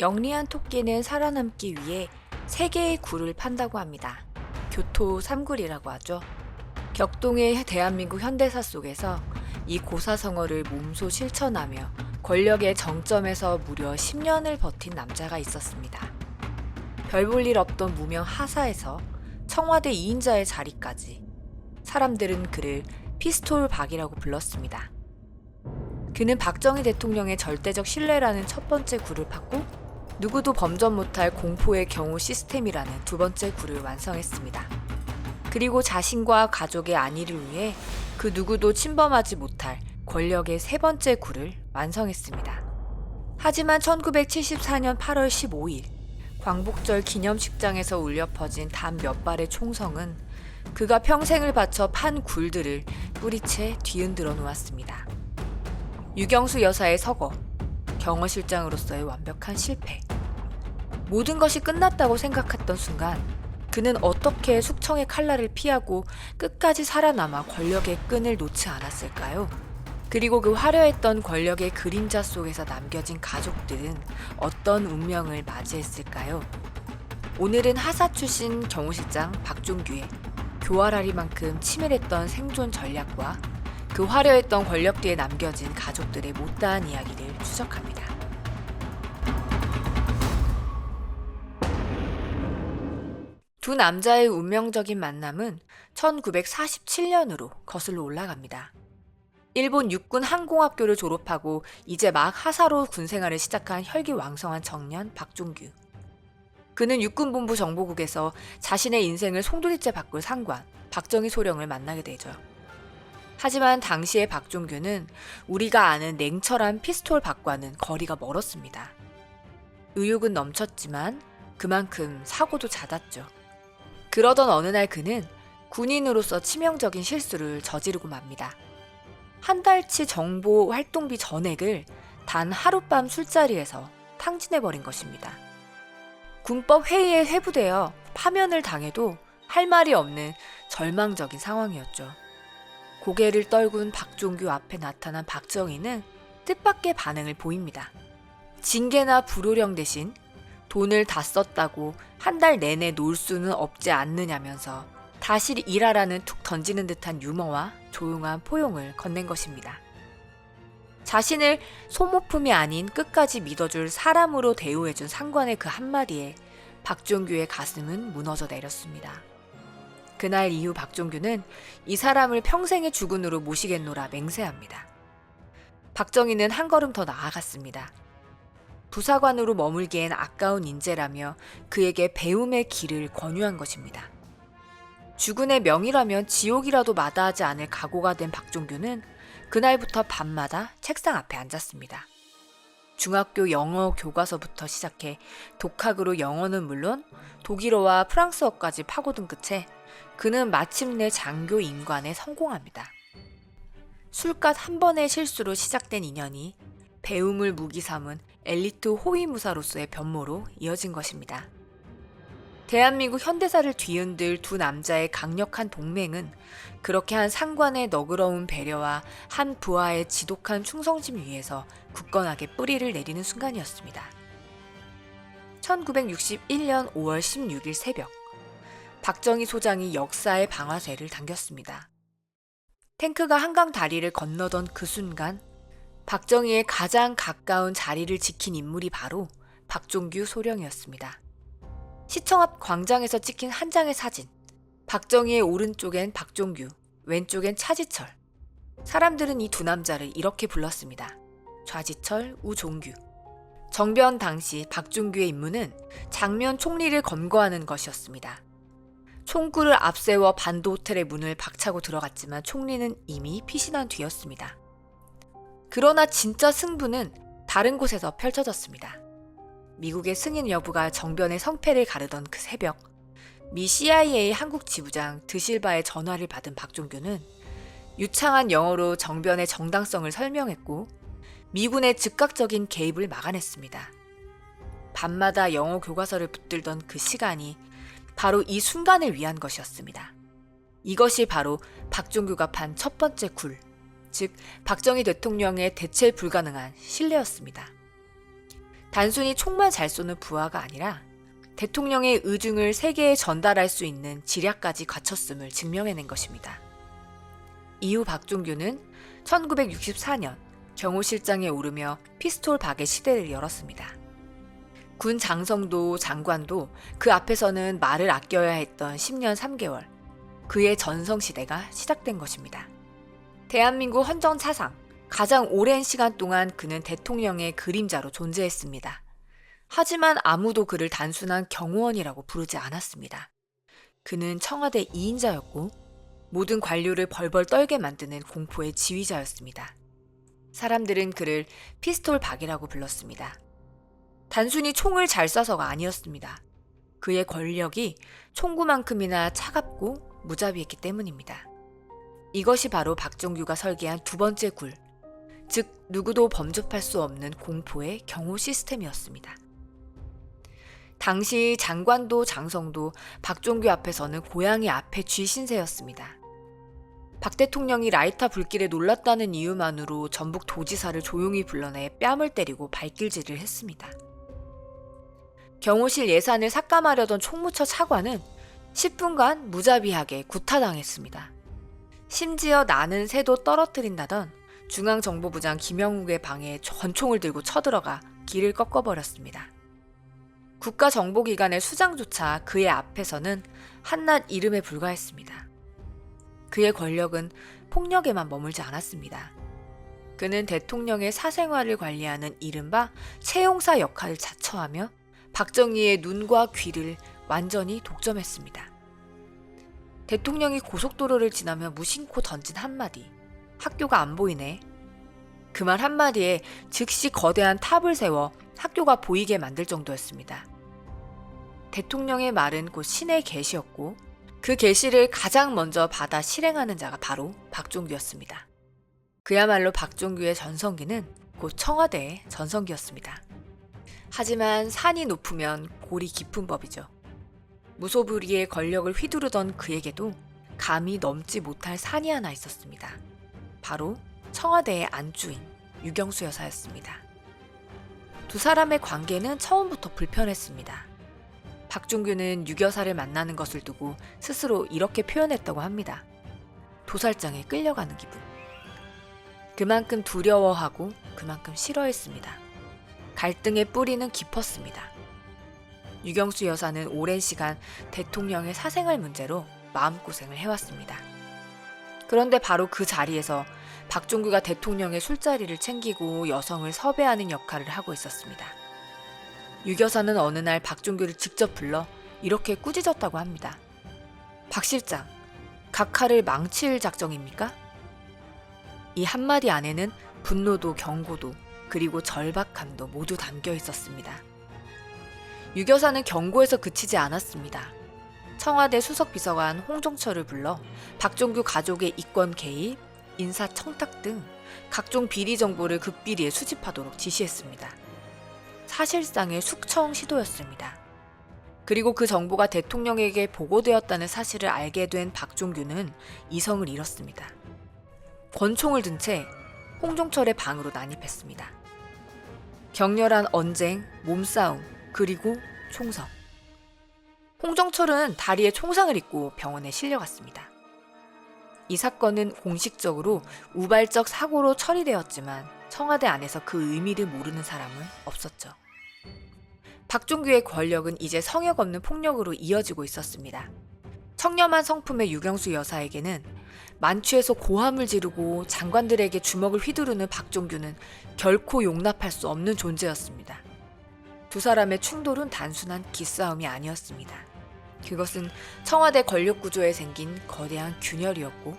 영리한 토끼는 살아남기 위해 세 개의 굴을 판다고 합니다. 교토 삼굴이라고 하죠. 격동의 대한민국 현대사 속에서 이 고사성어를 몸소 실천하며 권력의 정점에서 무려 10년을 버틴 남자가 있었습니다. 별 볼 일 없던 무명 하사에서 청와대 2인자의 자리까지 사람들은 그를 피스톨 박이라고 불렀습니다. 그는 박정희 대통령의 절대적 신뢰라는 첫 번째 굴을 팠고 누구도 범접 못할 공포의 경호 시스템이라는 두 번째 굴을 완성했습니다. 그리고 자신과 가족의 안위를 위해 그 누구도 침범하지 못할 권력의 세 번째 굴을 완성했습니다. 하지만 1974년 8월 15일 광복절 기념식장에서 울려 퍼진 단 몇 발의 총성은 그가 평생을 바쳐 판 굴들을 뿌리채 뒤흔들어 놓았습니다. 유경수 여사의 서거, 경호실장으로서의 완벽한 실패. 모든 것이 끝났다고 생각했던 순간 그는 어떻게 숙청의 칼날을 피하고 끝까지 살아남아 권력의 끈을 놓지 않았을까요? 그리고 그 화려했던 권력의 그림자 속에서 남겨진 가족들은 어떤 운명을 맞이했을까요? 오늘은 하사 출신 경호실장 박종규의 교활하리만큼 치밀했던 생존 전략과 그 화려했던 권력 뒤에 남겨진 가족들의 못다한 이야기를 추적합니다. 두 남자의 운명적인 만남은 1947년으로 거슬러 올라갑니다. 일본 육군 항공학교를 졸업하고 이제 막 하사로 군생활을 시작한 혈기왕성한 청년 박종규. 그는 육군본부 정보국에서 자신의 인생을 송두리째 바꿀 상관 박정희 소령을 만나게 되죠. 하지만 당시의 박종규는 우리가 아는 냉철한 피스톨 박과는 거리가 멀었습니다. 의욕은 넘쳤지만 그만큼 사고도 잦았죠. 그러던 어느 날 그는 군인으로서 치명적인 실수를 저지르고 맙니다. 한 달치 정보 활동비 전액을 단 하룻밤 술자리에서 탕진해버린 것입니다. 군법 회의에 회부되어 파면을 당해도 할 말이 없는 절망적인 상황이었죠. 고개를 떨군 박종규 앞에 나타난 박정희는 뜻밖의 반응을 보입니다. 징계나 불호령 대신 돈을 다 썼다고 한 달 내내 놀 수는 없지 않느냐면서 다시 일하라는 툭 던지는 듯한 유머와 조용한 포용을 건넨 것입니다. 자신을 소모품이 아닌 끝까지 믿어줄 사람으로 대우해준 상관의 그 한마디에 박종규의 가슴은 무너져 내렸습니다. 그날 이후 박종규는 이 사람을 평생의 주군으로 모시겠노라 맹세합니다. 박정희는 한 걸음 더 나아갔습니다. 부사관으로 머물기엔 아까운 인재라며 그에게 배움의 길을 권유한 것입니다. 주군의 명이라면 지옥이라도 마다하지 않을 각오가 된 박종규는 그날부터 밤마다 책상 앞에 앉았습니다. 중학교 영어 교과서부터 시작해 독학으로 영어는 물론 독일어와 프랑스어까지 파고든 끝에 그는 마침내 장교 임관에 성공합니다. 술값 한 번의 실수로 시작된 인연이 배움을 무기 삼은 엘리트 호위무사로서의 변모로 이어진 것입니다. 대한민국 현대사를 뒤흔들 두 남자의 강력한 동맹은 그렇게 한 상관의 너그러운 배려와 한 부하의 지독한 충성심 위에서 굳건하게 뿌리를 내리는 순간이었습니다. 1961년 5월 16일 새벽, 박정희 소장이 역사의 방아쇠를 당겼습니다. 탱크가 한강 다리를 건너던 그 순간 박정희의 가장 가까운 자리를 지킨 인물이 바로 박종규 소령이었습니다. 시청 앞 광장에서 찍힌 한 장의 사진. 박정희의 오른쪽엔 박종규, 왼쪽엔 차지철. 사람들은 이 두 남자를 이렇게 불렀습니다. 좌지철, 우종규. 정변 당시 박종규의 임무는 장면 총리를 검거하는 것이었습니다. 총구를 앞세워 반도 호텔의 문을 박차고 들어갔지만 총리는 이미 피신한 뒤였습니다. 그러나 진짜 승부는 다른 곳에서 펼쳐졌습니다. 미국의 승인 여부가 정변의 성패를 가르던 그 새벽, 미 CIA 한국 지부장 드실바의 전화를 받은 박종규는 유창한 영어로 정변의 정당성을 설명했고 미군의 즉각적인 개입을 막아냈습니다. 밤마다 영어 교과서를 붙들던 그 시간이 바로 이 순간을 위한 것이었습니다. 이것이 바로 박종규가 판 첫 번째 굴, 즉 박정희 대통령의 대체 불가능한 신뢰였습니다. 단순히 총만 잘 쏘는 부하가 아니라 대통령의 의중을 세계에 전달할 수 있는 지략까지 갖췄음을 증명해낸 것입니다. 이후 박종규는 1964년 경호실장에 오르며 피스톨 박의 시대를 열었습니다. 군 장성도 장관도 그 앞에서는 말을 아껴야 했던 10년 3개월, 그의 전성시대가 시작된 것입니다. 대한민국 헌정 사상 가장 오랜 시간 동안 그는 대통령의 그림자로 존재했습니다. 하지만 아무도 그를 단순한 경호원이라고 부르지 않았습니다. 그는 청와대 2인자였고 모든 관료를 벌벌 떨게 만드는 공포의 지휘자였습니다. 사람들은 그를 피스톨 박이라고 불렀습니다. 단순히 총을 잘 쏴서가 아니었습니다. 그의 권력이 총구만큼이나 차갑고 무자비했기 때문입니다. 이것이 바로 박종규가 설계한 두 번째 굴, 즉 누구도 범접할 수 없는 공포의 경호 시스템이었습니다. 당시 장관도 장성도 박종규 앞에서는 고양이 앞에 쥐 신세였습니다. 박 대통령이 라이터 불길에 놀랐다는 이유만으로 전북 도지사를 조용히 불러내 뺨을 때리고 발길질을 했습니다. 경호실 예산을 삭감하려던 총무처 차관은 10분간 무자비하게 구타당했습니다. 심지어 나는 새도 떨어뜨린다던 중앙정보부장 김영욱의 방에 권총을 들고 쳐들어가 길을 꺾어버렸습니다. 국가정보기관의 수장조차 그의 앞에서는 한낱 이름에 불과했습니다. 그의 권력은 폭력에만 머물지 않았습니다. 그는 대통령의 사생활을 관리하는 이른바 채용사 역할을 자처하며 박정희의 눈과 귀를 완전히 독점했습니다. 대통령이 고속도로를 지나며 무심코 던진 한마디, 학교가 안 보이네. 그 말 한마디에 즉시 거대한 탑을 세워 학교가 보이게 만들 정도였습니다. 대통령의 말은 곧 신의 계시였고 그 계시를 가장 먼저 받아 실행하는 자가 바로 박종규였습니다. 그야말로 박종규의 전성기는 곧 청와대의 전성기였습니다. 하지만 산이 높으면 골이 깊은 법이죠. 무소불위의 권력을 휘두르던 그에게도 감히 넘지 못할 산이 하나 있었습니다. 바로 청와대의 안주인 유경수 여사였습니다. 두 사람의 관계는 처음부터 불편했습니다. 박종규는 유 여사를 만나는 것을 두고 스스로 이렇게 표현했다고 합니다. 도살장에 끌려가는 기분. 그만큼 두려워하고 그만큼 싫어했습니다. 갈등의 뿌리는 깊었습니다. 유경수 여사는 오랜 시간 대통령의 사생활 문제로 마음고생을 해왔습니다. 그런데 바로 그 자리에서 박종규가 대통령의 술자리를 챙기고 여성을 섭외하는 역할을 하고 있었습니다. 유 여사는 어느 날 박종규를 직접 불러 이렇게 꾸짖었다고 합니다. 박 실장, 각하를 망칠 작정입니까? 이 한마디 안에는 분노도 경고도 그리고 절박함도 모두 담겨 있었습니다. 유 여사는 경고에서 그치지 않았습니다. 청와대 수석비서관 홍종철을 불러 박종규 가족의 이권 개입, 인사 청탁 등 각종 비리 정보를 극비리에 수집하도록 지시했습니다. 사실상의 숙청 시도였습니다. 그리고 그 정보가 대통령에게 보고되었다는 사실을 알게 된 박종규는 이성을 잃었습니다. 권총을 든 채 홍종철의 방으로 난입했습니다. 격렬한 언쟁, 몸싸움, 그리고 총성. 홍종철은 다리에 총상을 입고 병원에 실려갔습니다. 이 사건은 공식적으로 우발적 사고로 처리되었지만 청와대 안에서 그 의미를 모르는 사람은 없었죠. 박종규의 권력은 이제 성역 없는 폭력으로 이어지고 있었습니다. 청렴한 성품의 유경수 여사에게는 만취해서 고함을 지르고 장관들에게 주먹을 휘두르는 박종규는 결코 용납할 수 없는 존재였습니다. 두 사람의 충돌은 단순한 기싸움이 아니었습니다. 그것은 청와대 권력 구조에 생긴 거대한 균열이었고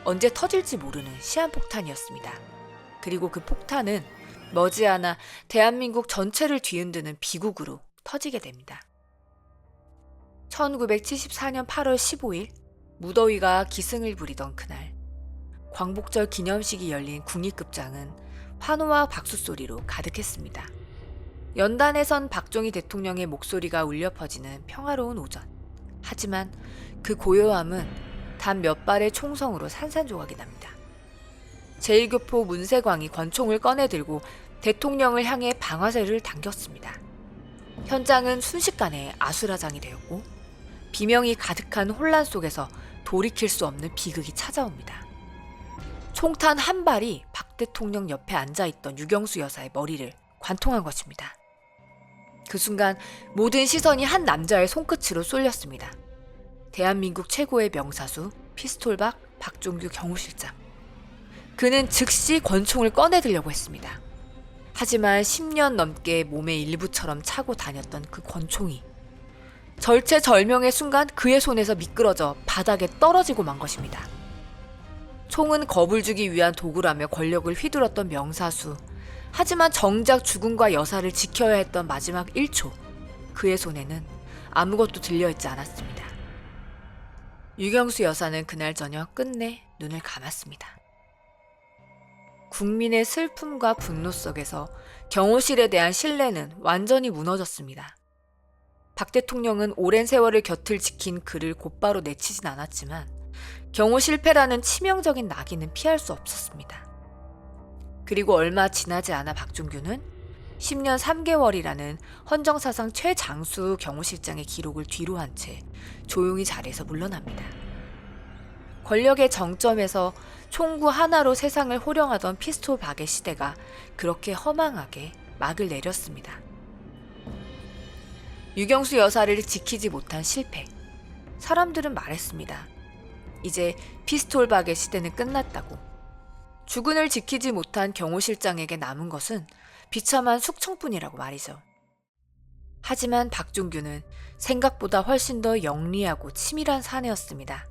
언제 터질지 모르는 시한폭탄이었습니다. 그리고 그 폭탄은 머지않아 대한민국 전체를 뒤흔드는 비극으로 터지게 됩니다. 1974년 8월 15일 무더위가 기승을 부리던 그날 광복절 기념식이 열린 국립극장은 환호와 박수 소리로 가득했습니다. 연단에선 박정희 대통령의 목소리가 울려 퍼지는 평화로운 오전. 하지만 그 고요함은 단 몇 발의 총성으로 산산조각이 납니다. 제1교포 문세광이 권총을 꺼내들고 대통령을 향해 방아쇠를 당겼습니다. 현장은 순식간에 아수라장이 되었고 비명이 가득한 혼란 속에서 돌이킬 수 없는 비극이 찾아옵니다. 총탄 한 발이 박 대통령 옆에 앉아있던 유경수 여사의 머리를 관통한 것입니다. 그 순간 모든 시선이 한 남자의 손끝으로 쏠렸습니다. 대한민국 최고의 명사수 피스톨박 박종규 경호실장. 그는 즉시 권총을 꺼내들려고 했습니다. 하지만 10년 넘게 몸의 일부처럼 차고 다녔던 그 권총이 절체절명의 순간 그의 손에서 미끄러져 바닥에 떨어지고 만 것입니다. 총은 겁을 주기 위한 도구라며 권력을 휘둘렀던 명사수. 하지만 정작 죽음과 여사를 지켜야 했던 마지막 1초, 그의 손에는 아무것도 들려있지 않았습니다. 유경수 여사는 그날 저녁 끝내 눈을 감았습니다. 국민의 슬픔과 분노 속에서 경호실에 대한 신뢰는 완전히 무너졌습니다. 박 대통령은 오랜 세월을 곁을 지킨 그를 곧바로 내치진 않았지만 경호 실패라는 치명적인 낙인은 피할 수 없었습니다. 그리고 얼마 지나지 않아 박종규는 10년 3개월이라는 헌정사상 최장수 경호실장의 기록을 뒤로 한 채 조용히 자리에서 물러납니다. 권력의 정점에서 총구 하나로 세상을 호령하던 피스톨 박의 시대가 그렇게 허망하게 막을 내렸습니다. 유경수 여사를 지키지 못한 실패. 사람들은 말했습니다. 이제 피스톨 박의 시대는 끝났다고. 주군을 지키지 못한 경호실장에게 남은 것은 비참한 숙청뿐이라고 말이죠. 하지만 박종규는 생각보다 훨씬 더 영리하고 치밀한 사내였습니다.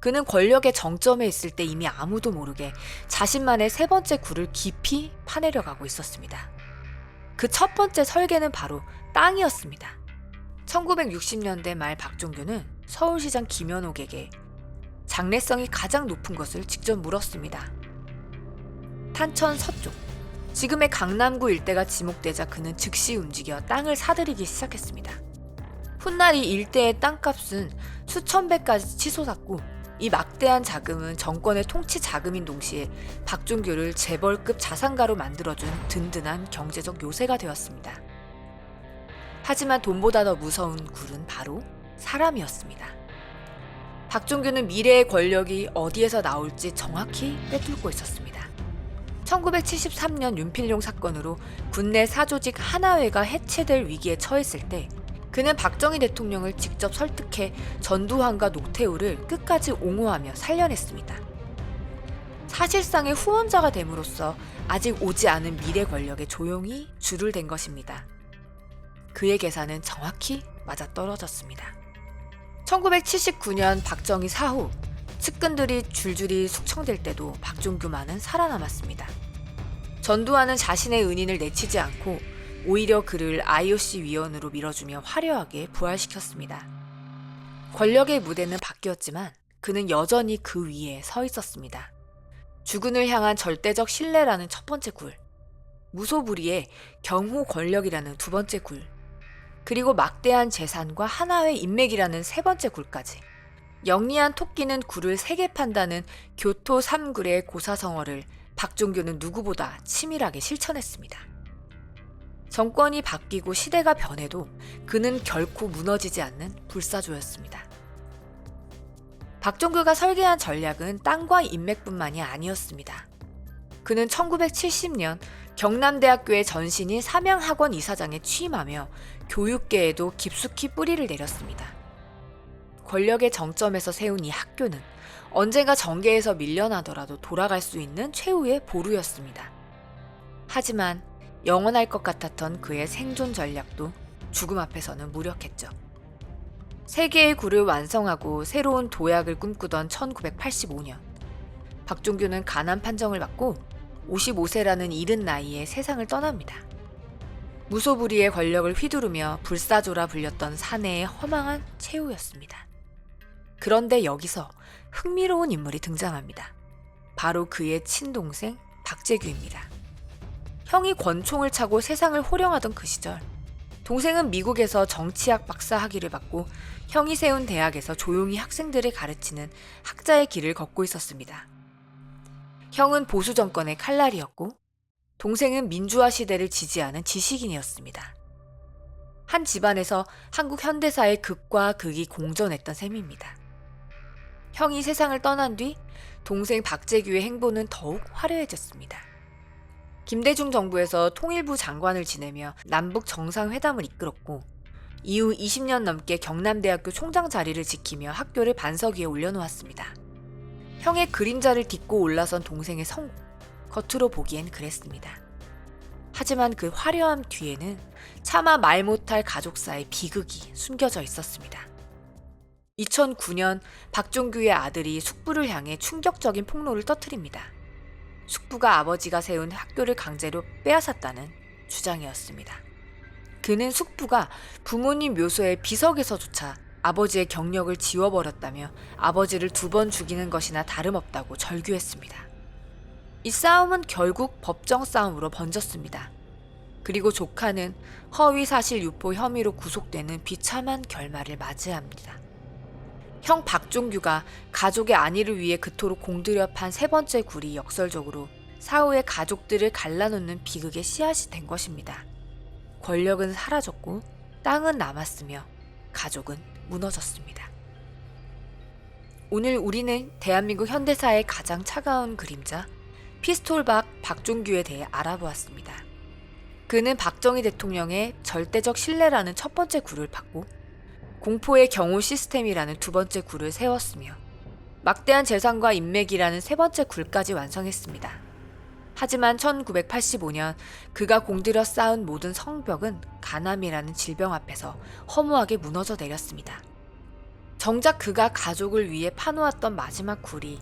그는 권력의 정점에 있을 때 이미 아무도 모르게 자신만의 세 번째 굴을 깊이 파내려 가고 있었습니다. 그 첫 번째 설계는 바로 땅이었습니다. 1960년대 말 박종규는 서울시장 김현옥에게 장래성이 가장 높은 것을 직접 물었습니다. 탄천 서쪽, 지금의 강남구 일대가 지목되자 그는 즉시 움직여 땅을 사들이기 시작했습니다. 훗날 이 일대의 땅값은 수천 배까지 치솟았고 이 막대한 자금은 정권의 통치 자금인 동시에 박종규를 재벌급 자산가로 만들어준 든든한 경제적 요새가 되었습니다. 하지만 돈보다 더 무서운 굴은 바로 사람이었습니다. 박종규는 미래의 권력이 어디에서 나올지 정확히 꿰뚫고 있었습니다. 1973년 윤필용 사건으로 군내 사조직 하나회가 해체될 위기에 처했을 때 그는 박정희 대통령을 직접 설득해 전두환과 노태우를 끝까지 옹호하며 살려냈습니다. 사실상의 후원자가 됨으로써 아직 오지 않은 미래 권력에 조용히 줄을 댄 것입니다. 그의 계산은 정확히 맞아떨어졌습니다. 1979년 박정희 사후 측근들이 줄줄이 숙청될 때도 박종규만은 살아남았습니다. 전두환은 자신의 은인을 내치지 않고 오히려 그를 IOC 위원으로 밀어주며 화려하게 부활시켰습니다. 권력의 무대는 바뀌었지만 그는 여전히 그 위에 서 있었습니다. 주군을 향한 절대적 신뢰라는 첫 번째 굴, 무소불위의 경호 권력이라는 두 번째 굴, 그리고 막대한 재산과 하나의 인맥이라는 세 번째 굴까지. 영리한 토끼는 굴을 세게 판다는 교토 3굴의 고사성어를 박종규는 누구보다 치밀하게 실천했습니다. 정권이 바뀌고 시대가 변해도 그는 결코 무너지지 않는 불사조였습니다. 박종규가 설계한 전략은 땅과 인맥뿐만이 아니었습니다. 그는 1970년 경남대학교의 전신인 삼양학원 이사장에 취임하며 교육계에도 깊숙이 뿌리를 내렸습니다. 권력의 정점에서 세운 이 학교는 언젠가 정계에서 밀려나더라도 돌아갈 수 있는 최후의 보루였습니다. 하지만 영원할 것 같았던 그의 생존 전략도 죽음 앞에서는 무력했죠. 세 개의 굴을 완성하고 새로운 도약을 꿈꾸던 1985년, 박종규는 가난 판정을 받고 55세라는 이른 나이에 세상을 떠납니다. 무소불위의 권력을 휘두르며 불사조라 불렸던 사내의 허망한 최후였습니다. 그런데 여기서 흥미로운 인물이 등장합니다. 바로 그의 친동생 박재규입니다. 형이 권총을 차고 세상을 호령하던 그 시절, 동생은 미국에서 정치학 박사 학위를 받고 형이 세운 대학에서 조용히 학생들을 가르치는 학자의 길을 걷고 있었습니다. 형은 보수 정권의 칼날이었고 동생은 민주화 시대를 지지하는 지식인이었습니다. 한 집안에서 한국 현대사의 극과 극이 공존했던 셈입니다. 형이 세상을 떠난 뒤 동생 박재규의 행보는 더욱 화려해졌습니다. 김대중 정부에서 통일부 장관을 지내며 남북 정상회담을 이끌었고 이후 20년 넘게 경남대학교 총장 자리를 지키며 학교를 반석 위에 올려놓았습니다. 형의 그림자를 딛고 올라선 동생의 성공, 겉으로 보기엔 그랬습니다. 하지만 그 화려함 뒤에는 차마 말 못할 가족사의 비극이 숨겨져 있었습니다. 2009년 박종규의 아들이 숙부를 향해 충격적인 폭로를 터뜨립니다. 숙부가 아버지가 세운 학교를 강제로 빼앗았다는 주장이었습니다. 그는 숙부가 부모님 묘소의 비석에서조차 아버지의 경력을 지워버렸다며 아버지를 2번 죽이는 것이나 다름없다고 절규했습니다. 이 싸움은 결국 법정 싸움으로 번졌습니다. 그리고 조카는 허위사실 유포 혐의로 구속되는 비참한 결말을 맞이합니다. 형 박종규가 가족의 안위를 위해 그토록 공들여 판 3번째 굴이 역설적으로 사후의 가족들을 갈라놓는 비극의 씨앗이 된 것입니다. 권력은 사라졌고 땅은 남았으며 가족은 무너졌습니다. 오늘 우리는 대한민국 현대사의 가장 차가운 그림자 피스톨박 박종규에 대해 알아보았습니다. 그는 박정희 대통령의 절대적 신뢰라는 첫 번째 굴을 팠고 공포의 경호 시스템이라는 2번째 굴을 세웠으며 막대한 재산과 인맥이라는 3번째 굴까지 완성했습니다. 하지만 1985년 그가 공들여 쌓은 모든 성벽은 간암이라는 질병 앞에서 허무하게 무너져 내렸습니다. 정작 그가 가족을 위해 파놓았던 마지막 굴이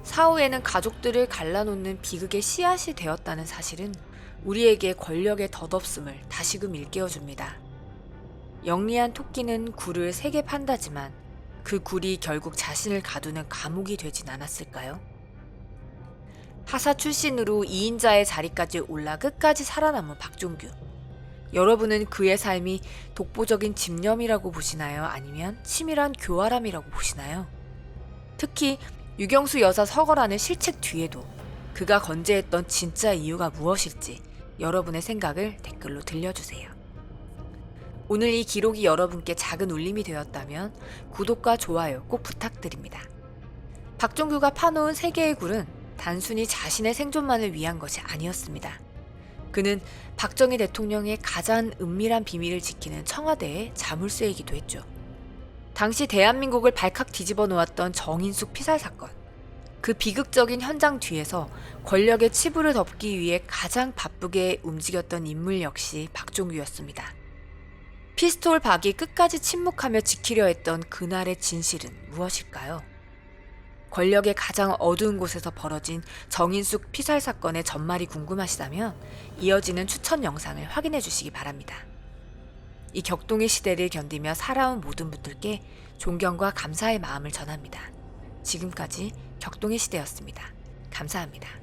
사후에는 가족들을 갈라놓는 비극의 씨앗이 되었다는 사실은 우리에게 권력의 덧없음을 다시금 일깨워줍니다. 영리한 토끼는 굴을 3개 판다지만 그 굴이 결국 자신을 가두는 감옥이 되진 않았을까요? 하사 출신으로 2인자의 자리까지 올라 끝까지 살아남은 박종규. 여러분은 그의 삶이 독보적인 집념이라고 보시나요? 아니면 치밀한 교활함이라고 보시나요? 특히 유경수 여사 서거라는 실책 뒤에도 그가 건재했던 진짜 이유가 무엇일지 여러분의 생각을 댓글로 들려주세요. 오늘 이 기록이 여러분께 작은 울림이 되었다면 구독과 좋아요 꼭 부탁드립니다. 박종규가 파놓은 3개의 굴은 단순히 자신의 생존만을 위한 것이 아니었습니다. 그는 박정희 대통령의 가장 은밀한 비밀을 지키는 청와대의 자물쇠이기도 했죠. 당시 대한민국을 발칵 뒤집어 놓았던 정인숙 피살 사건. 그 비극적인 현장 뒤에서 권력의 치부를 덮기 위해 가장 바쁘게 움직였던 인물 역시 박종규였습니다. 피스톨 박이 끝까지 침묵하며 지키려 했던 그날의 진실은 무엇일까요? 권력의 가장 어두운 곳에서 벌어진 정인숙 피살 사건의 전말이 궁금하시다면 이어지는 추천 영상을 확인해 주시기 바랍니다. 이 격동의 시대를 견디며 살아온 모든 분들께 존경과 감사의 마음을 전합니다. 지금까지 격동의 시대였습니다. 감사합니다.